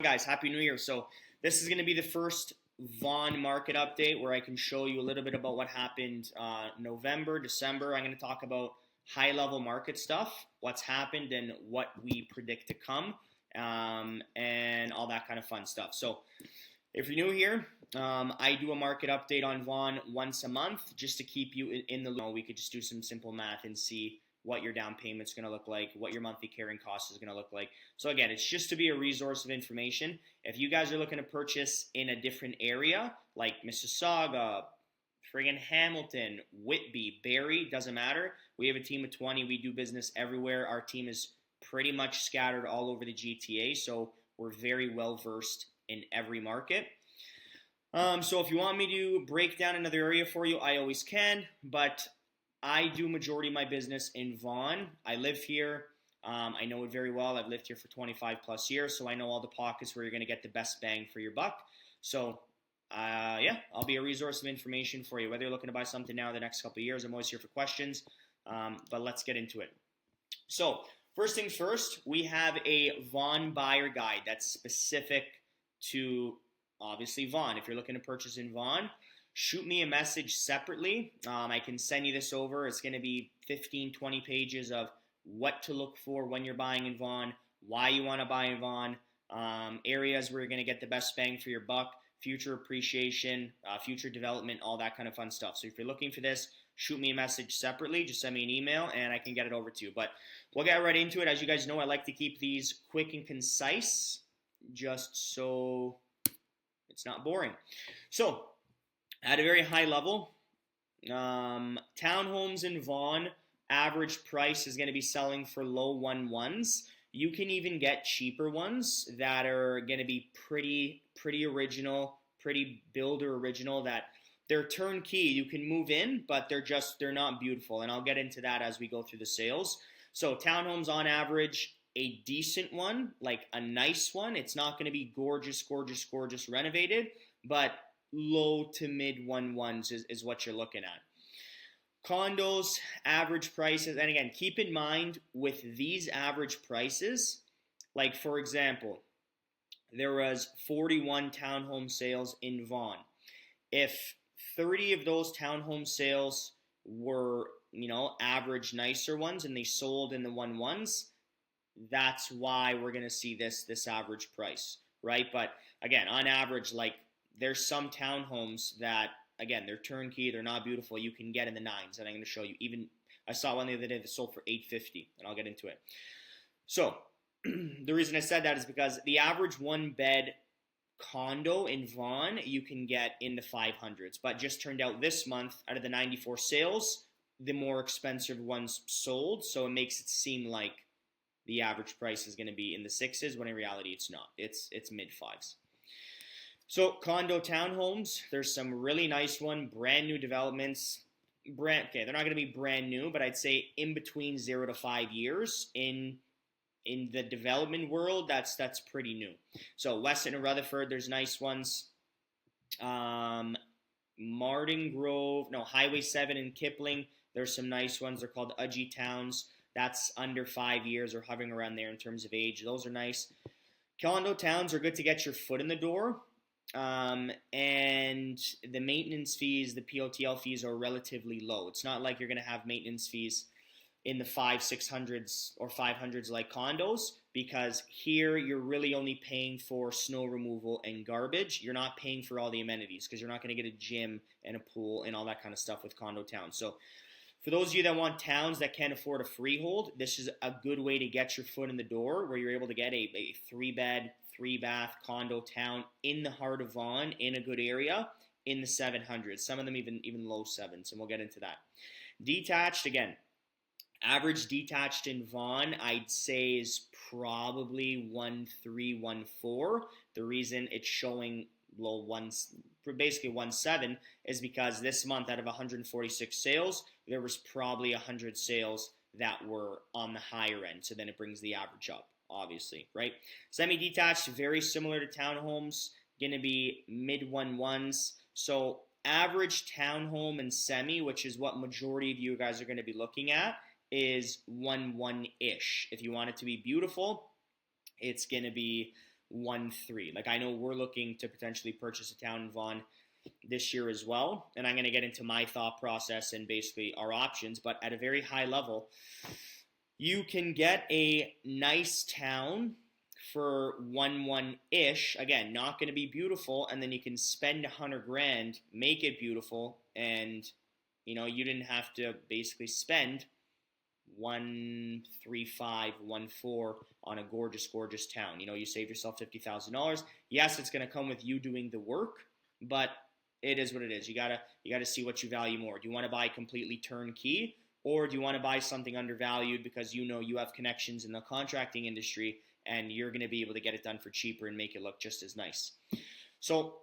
Guys, happy new year. So this is going to be the first Vaughan market update where I can show you a little bit about what happened November, December. I'm going to talk about high level market stuff, what's happened and what we predict to come, and all that kind of fun stuff. So if you're new here, I do a market update on Vaughan once a month just to keep you in the loop. We could just do some simple math and see what your down payment's going to look like, what your monthly carrying cost is going to look like. So again, it's just to be a resource of information. If you guys are looking to purchase in a different area, like Mississauga, friggin' Hamilton, Whitby, Barrie, doesn't matter. We have a team of 20. We do business everywhere. Our team is pretty much scattered all over the GTA, so we're very well versed in every market. So if you want me to break down another area for you, I always can, but I do majority of my business in Vaughan. I live here. I know it very well. I've lived here for 25 plus years, so I know all the pockets where you're going to get the best bang for your buck. So, I'll be a resource of information for you. Whether you're looking to buy something now or the next couple of years, I'm always here for questions. But let's get into it. So, first things first, we have a Vaughan buyer guide that's specific to, obviously, Vaughan. If you're looking to purchase in Vaughan, shoot me a message separately. I can send you this over. It's going to be 15, 20 pages of what to look for when you're buying in Vaughan, why you want to buy in Vaughan, areas where you're going to get the best bang for your buck, future appreciation, future development, all that kind of fun stuff. So if you're looking for this, shoot me a message separately. Just send me an email and I can get it over to you. But we'll get right into it. As you guys know, I like to keep these quick and concise just so it's not boring. So, at a very high level, townhomes in Vaughan, average price is going to be selling for low 1.1s. You can even get cheaper ones that are going to be pretty original, pretty builder original, that they're turnkey. You can move in, but they're not beautiful. And I'll get into that as we go through the sales. So townhomes on average, a decent one, like a nice one. It's not going to be gorgeous renovated, but low to mid 1.1s is what you're looking at. Condos, average prices, and again, keep in mind with these average prices, like for example, there was 41 townhome sales in Vaughan. If 30 of those townhome sales were, average nicer ones and they sold in the 1.1s, that's why we're going to see this average price, right? But again, on average, like, there's some townhomes that, again, they're turnkey, they're not beautiful. You can get in the 9s, and I'm going to show you. Even I saw one the other day that sold for $850, and I'll get into it. So the reason I said that is because the average one-bed condo in Vaughan you can get in the 500s, but just turned out this month, out of the 94 sales, the more expensive ones sold, so it makes it seem like the average price is going to be in the 6s, when in reality it's not. It's mid-5s. So condo townhomes, there's some really nice one, brand new developments. They're not going to be brand new, but I'd say in between 0 to 5 years in the development world, that's pretty new. So Weston and Rutherford, there's nice ones. Highway 7 in Kipling, there's some nice ones. They're called Udgy Towns. That's under 5 years or hovering around there in terms of age. Those are nice. Condo towns are good to get your foot in the door. And the maintenance fees, the POTL fees are relatively low. It's not like you're going to have maintenance fees in the 600s or 500s like condos, because here you're really only paying for snow removal and garbage. You're not paying for all the amenities because you're not going to get a gym and a pool and all that kind of stuff with condo towns. So for those of you that want towns that can't afford a freehold, this is a good way to get your foot in the door, where you're able to get a 3-bed, 3-bath condo town in the heart of Vaughan, in a good area, in the 700s. Some of them even low 7s, and we'll get into that. Detached, again, average detached in Vaughan, I'd say, is probably 1.3, 1.4. The reason it's showing low ones, basically 1.7, is because this month, out of 146 sales, there was probably 100 sales that were on the higher end. So then it brings the average up, obviously, right? Semi-detached, very similar to townhomes, going to be mid 1.1s. So average townhome and semi, which is what majority of you guys are going to be looking at, is 1.1-ish. If you want it to be beautiful, it's going to be 1.3. Like, I know we're looking to potentially purchase a town in Vaughan this year as well, and I'm going to get into my thought process and basically our options. But at a very high level, you can get a nice town for 1.1-ish. Again, not going to be beautiful, and then you can spend 100 grand, make it beautiful, and you didn't have to basically spend 1.35, 1.4 on a gorgeous, gorgeous town. You save yourself $50,000. Yes, it's going to come with you doing the work, but it is what it is. You gotta see what you value more. Do you want to buy completely turnkey, or do you want to buy something undervalued because you have connections in the contracting industry and you're going to be able to get it done for cheaper and make it look just as nice? So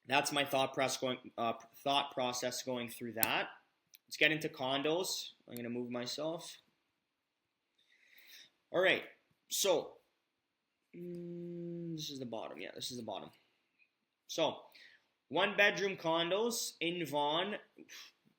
that's my thought process going through that. Let's get into condos. I'm going to move myself. All right. So this is the bottom. Yeah, this is the bottom. So 1-bedroom condos in Vaughan.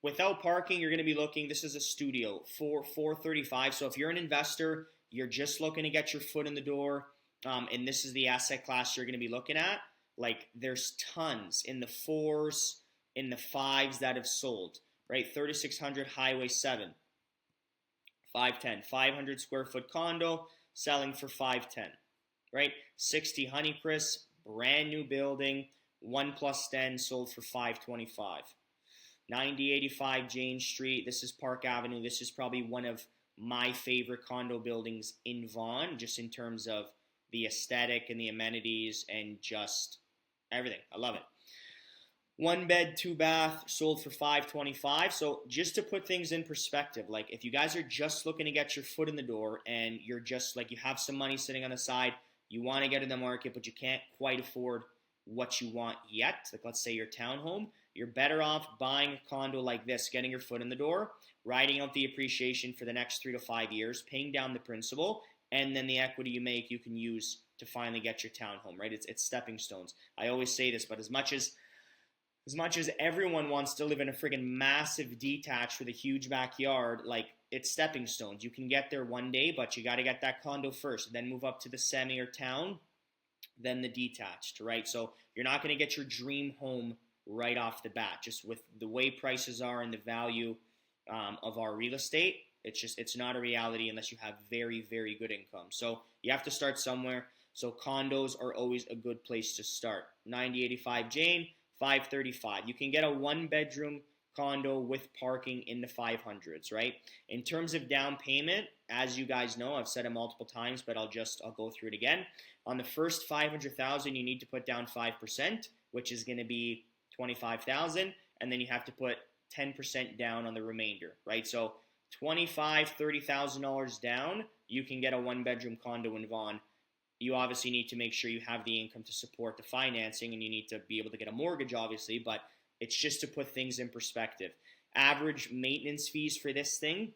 Without parking, you're going to be looking, this is a studio, for $435. So if you're an investor, you're just looking to get your foot in the door, and this is the asset class you're going to be looking at, like, there's tons in the 4s, in the 5s that have sold, right? 3600 Highway 7, 510. 500 square foot condo selling for 510, right? 60 Honeycrisp, brand new building, 1+10 sold for 525. 9085 Jane Street. This is Park Avenue. This is probably one of my favorite condo buildings in Vaughan, just in terms of the aesthetic and the amenities and just everything. I love it. 1 bed, 2 bath, sold for 525. So just to put things in perspective, like, if you guys are just looking to get your foot in the door and you're just like, you have some money sitting on the side, you want to get in the market, but you can't quite afford what you want yet, like, let's say your townhome, you're better off buying a condo like this, getting your foot in the door, riding out the appreciation for the next 3 to 5 years, paying down the principal, and then the equity you make you can use to finally get your townhome, right? It's stepping stones. I always say this, but as much as everyone wants to live in a friggin' massive detached with a huge backyard, like, it's stepping stones. You can get there one day, but you got to get that condo first, then move up to the semi or town, then the detached, right? So you're not going to get your dream home right off the bat. Just with the way prices are and the value of our real estate, it's not a reality unless you have very, very good income. So you have to start somewhere. So condos are always a good place to start. 9085 Jane, 535. You can get a 1-bedroom condo with parking in the 500s, right? In terms of down payment, as you guys know, I've said it multiple times, but I'll go through it again. On the first 500,000, you need to put down 5%, which is going to be 25,000, and then you have to put 10% down on the remainder, right? So $30,000 down, you can get a 1-bedroom condo in Vaughan. You obviously need to make sure you have the income to support the financing, and you need to be able to get a mortgage, obviously, but it's just to put things in perspective. Average maintenance fees for this thing,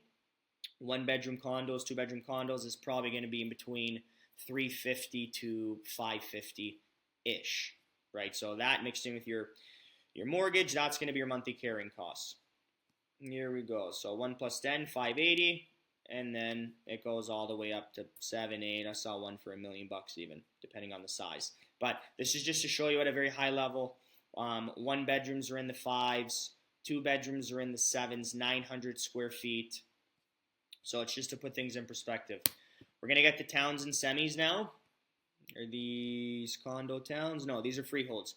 1-bedroom condos, 2-bedroom condos, is probably going to be in between $350 to $550-ish, right? So that mixed in with your mortgage, that's going to be your monthly carrying costs. Here we go. So 1+10, 580, and then it goes all the way up to 7, 8. I saw one for $1 million even, depending on the size. But this is just to show you at a very high level. 1 bedrooms are in the 5s, 2 bedrooms are in the 7s, 900 square feet. So it's just to put things in perspective. We're going to get the towns and semis now. Are these condo towns? No, these are freeholds.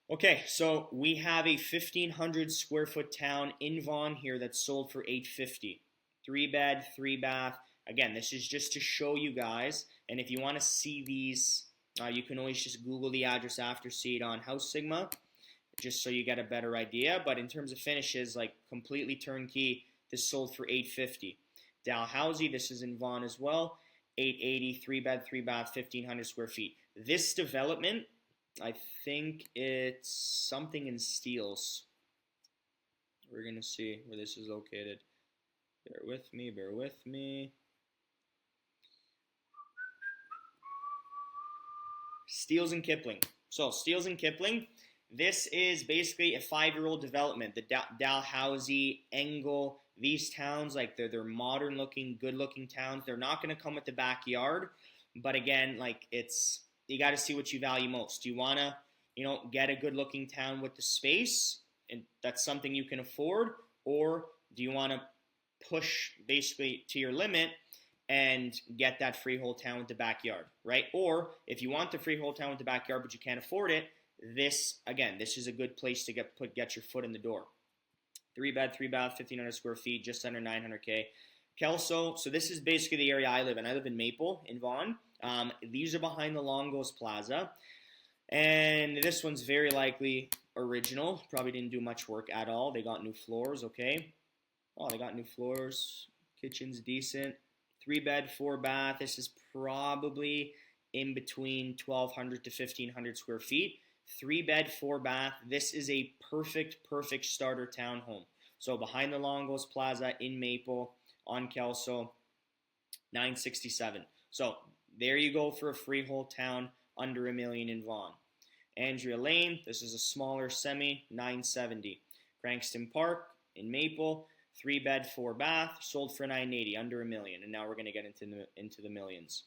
Okay, so we have a 1,500 square foot town in Vaughan here that's sold for $850. 3 bed, 3 bath. Again, this is just to show you guys. And if you want to see these, you can always just Google the address after, see it on House Sigma, just so you get a better idea. But in terms of finishes, like completely turnkey, this sold for $850. Dalhousie, this is in Vaughan as well, $880, 3 bed, 3 bath, 1,500 square feet. This development, I think it's something in Steeles. We're going to see where this is located. Bear with me. Steeles and Kipling. So Steeles and Kipling, this is basically a 5-year-old development. The Dalhousie, Engel, these towns, like they're modern looking, good looking towns. They're not going to come with the backyard, but again, like it's you got to see what you value most. Do you want to, get a good looking town with the space, and that's something you can afford, or do you want to push basically to your limit and get that freehold town with the backyard, right? Or if you want the freehold town with the backyard but you can't afford it, this is a good place to get your foot in the door. 3-bed, 3-bath, 1,500 square feet, just under 900K. Kelso, so this is basically the area I live in. I live in Maple in Vaughan. These are behind the Longo's Plaza. And this one's very likely original. Probably didn't do much work at all. They got new floors, okay. Oh, they got new floors. Kitchen's decent. 3-bed, 4-bath. This is probably in between 1,200 to 1,500 square feet. 3-bed, 4-bath. This is a perfect starter townhome. So behind the Longo's Plaza in Maple on Kelso, 967. So there you go for a freehold town under $1 million in Vaughan. Andrea Lane, this is a smaller semi, 970. Crankston Park in Maple, 3-bed, 4-bath, sold for 980, under $1 million, and now we're going to get into the millions.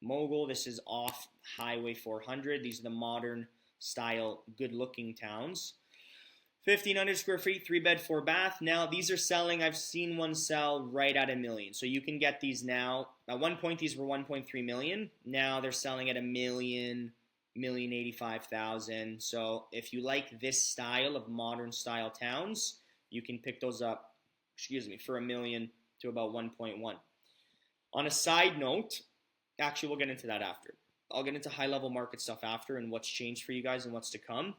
Mogul, this is off Highway 400. These are the modern style, good-looking towns. 1,500 square feet, 3-bed, 4-bath. Now, these are selling. I've seen one sell right at $1 million. So you can get these now. At one point, these were $1.3 million. Now they're selling at $1 million, $1,085,000. So if you like this style of modern style towns, you can pick those up, for $1 million to about 1.1. On a side note, actually, we'll get into that after. I'll get into high-level market stuff after and what's changed for you guys and what's to come.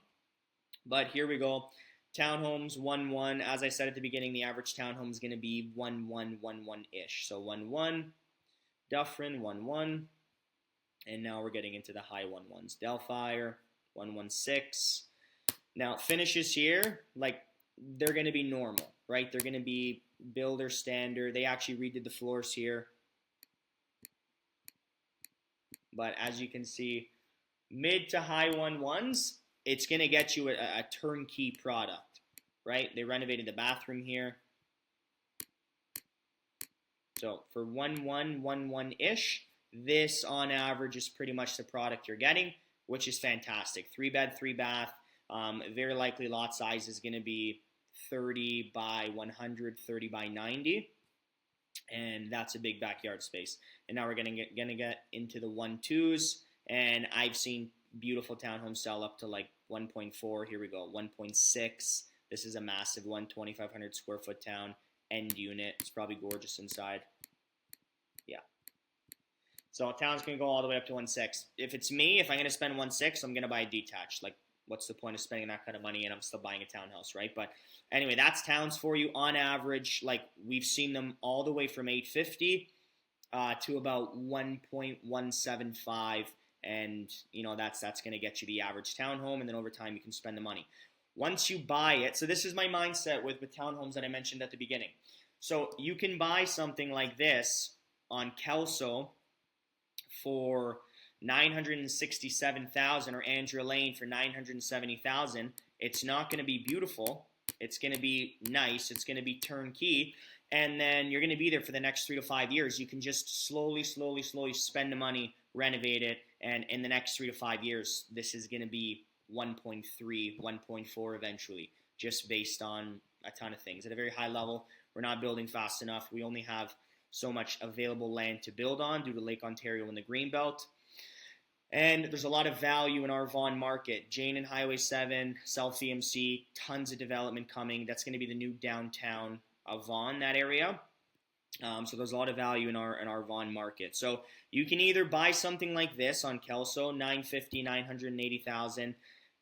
But here we go. Townhomes, 1-1. As I said at the beginning, the average townhome is going to be 1-1, 1-1-ish. So 1-1. Dufferin, 1-1. And now we're getting into the high 1-1s. Delphire, 1-1-6. Now, finishes here, they're going to be normal, right? They're going to be builder standard. They actually redid the floors here. But as you can see, mid to high 1-1s, it's going to get you a turnkey product, right? They renovated the bathroom here. So for 1-1, 1-1-ish, this on average is pretty much the product you're getting, which is fantastic. 3-bed, 3-bath. Very likely lot size is going to be 30 by 100, 30 by 90. And that's a big backyard space. And now we're going to get into the 1-2s. And I've seen beautiful townhomes sell up to 1.4. Here we go, 1.6. This is a massive 2,500 square foot town, end unit. It's probably gorgeous inside. Yeah. So a town's going to go all the way up to 1.6. If it's me, if I'm going to spend 1.6, I'm going to buy a detached. What's the point of spending that kind of money and I'm still buying a townhouse, right? But anyway, that's towns for you. On average, we've seen them all the way from 850 to about 1.175. And, that's going to get you the average townhome, and then over time you can spend the money. Once you buy it, so this is my mindset with townhomes that I mentioned at the beginning. So you can buy something like this on Kelso for $967,000 or Andrea Lane for $970,000. It's not going to be beautiful. It's going to be nice. It's going to be turnkey. And then you're going to be there for the next 3 to 5 years. You can just slowly spend the money, renovate it, and in the next 3 to 5 years, this is going to be 1.3, 1.4 eventually, just based on a ton of things. At a very high level, we're not building fast enough. We only have so much available land to build on due to Lake Ontario and the Greenbelt. And there's a lot of value in our Vaughan market. Jane and Highway 7, South EMC, tons of development coming. That's going to be the new downtown of Vaughan, that area. So there's a lot of value in our Vaughan market. So you can either buy something like this on Kelso, $950,000, $980,000,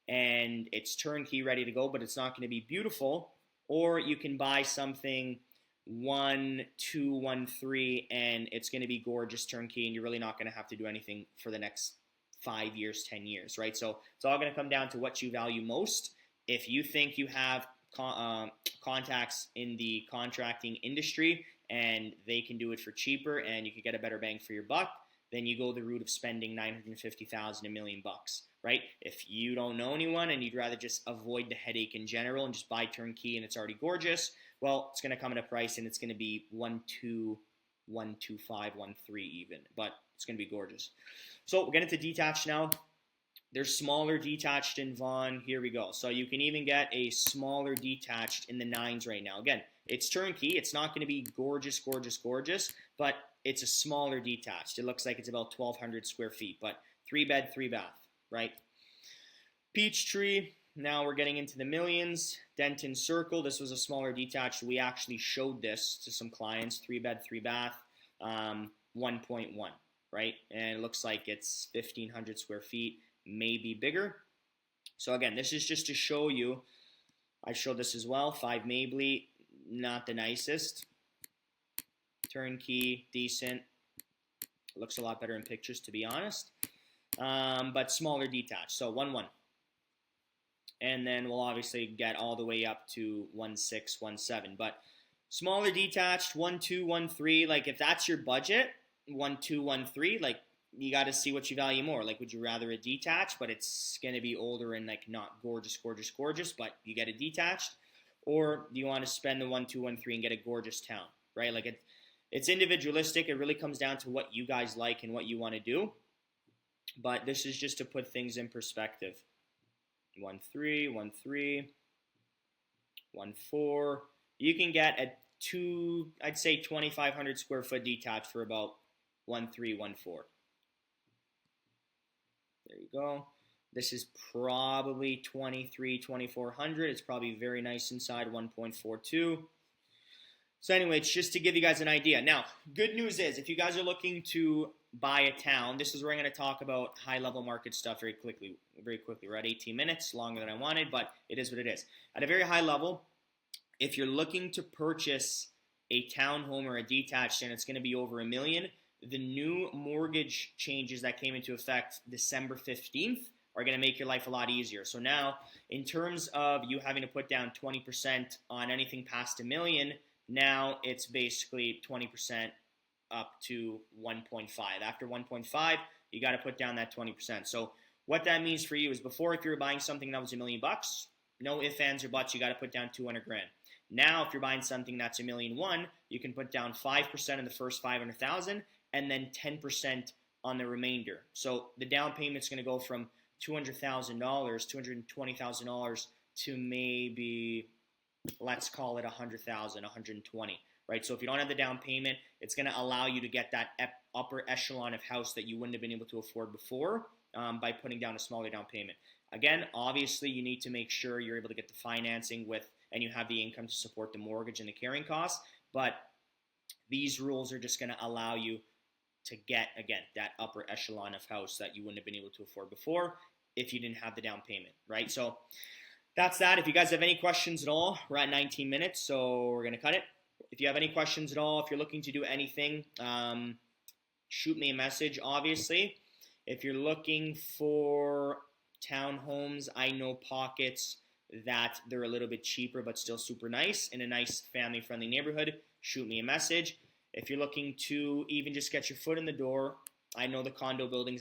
and it's turnkey, ready to go, but it's not going to be beautiful. Or you can buy something 1, 2, 1, 3, and it's going to be gorgeous, turnkey, and you're really not going to have to do anything for the next 5 years, 10 years, right? So it's all going to come down to what you value most. If you think you have contacts in the contracting industry and they can do it for cheaper and you can get a better bang for your buck, then you go the route of spending $950,000, $1 million, right? If you don't know anyone and you'd rather just avoid the headache in general and just buy turnkey and it's already gorgeous, well, it's going to come at a price and it's going to be 1.2, 1.25, 1.3 even, but it's going to be gorgeous. So we're getting to detached now. There's smaller detached in Vaughan. Here we go. So you can even get a smaller detached in the 9s right now. Again, it's turnkey. It's not going to be gorgeous, gorgeous, gorgeous, but it's a smaller detached. It looks like it's about 1,200 square feet, but 3-bed, 3-bath, right? Peachtree. Now we're getting into the millions. Denton Circle. This was a smaller detached. We actually showed this to some clients. 3-bed, 3-bath, 1.1, right? And it looks like it's 1,500 square feet. Maybe bigger. So again, this is just to show you. I showed this as well. 5 Mabley, not the nicest. Turnkey, decent. Looks a lot better in pictures, to be honest. But smaller detached. So 1.1. And then we'll obviously get all the way up to 1.6, 1.7. But smaller detached, 1.2, 1.3. Like if that's your budget, 1.2, 1.3. Like you got to see what you value more. Like, would you rather a detached, but it's going to be older and like not gorgeous, gorgeous, gorgeous, but you get a detached, or do you want to spend the 1.2, 1.3 and get a gorgeous town, right? Like it's individualistic. It really comes down to what you guys like and what you want to do. But this is just to put things in perspective. 1.3, 1.3, 1.4. You can get a I'd say 2,500 square foot detached for about 1.3, 1.4. There you go. This is probably 23, 2,400. It's probably very nice inside, 1.42. So anyway, it's just to give you guys an idea. Now, good news is, if you guys are looking to buy a town, this is where I'm going to talk about high-level market stuff very quickly. We're at 18 minutes, longer than I wanted, but it is what it is. At a very high level, if you're looking to purchase a townhome or a detached and it's going to be over $1 million, the new mortgage changes that came into effect December 15th are going to make your life a lot easier. So now, in terms of you having to put down 20% on anything past $1 million, now it's basically 20% up to 1.5. After 1.5, you got to put down that 20%. So what that means for you is, before, if you're buying something that was $1 million, no ifs, ands, or buts, you got to put down 200 grand. Now, if you're buying something that's $1.1 million, you can put down 5% in the first 500,000, and then 10% on the remainder. So the down payment's going to go from $200,000, $220,000 to maybe, let's call it 100,000, 120, right? So if you don't have the down payment, it's going to allow you to get that upper echelon of house that you wouldn't have been able to afford before by putting down a smaller down payment. Again, obviously, you need to make sure you're able to get the financing and you have the income to support the mortgage and the carrying costs. But these rules are just going to allow you to get, again, that upper echelon of house that you wouldn't have been able to afford before if you didn't have the down payment, right? So that's that. If you guys have any questions at all, we're at 19 minutes, so we're going to cut it. If you have any questions at all, if you're looking to do anything, shoot me a message, obviously. If you're looking for townhomes, I know pockets that they're a little bit cheaper but still super nice in a nice family-friendly neighborhood. Shoot me a message. If you're looking to even just get your foot in the door, I know the condo buildings that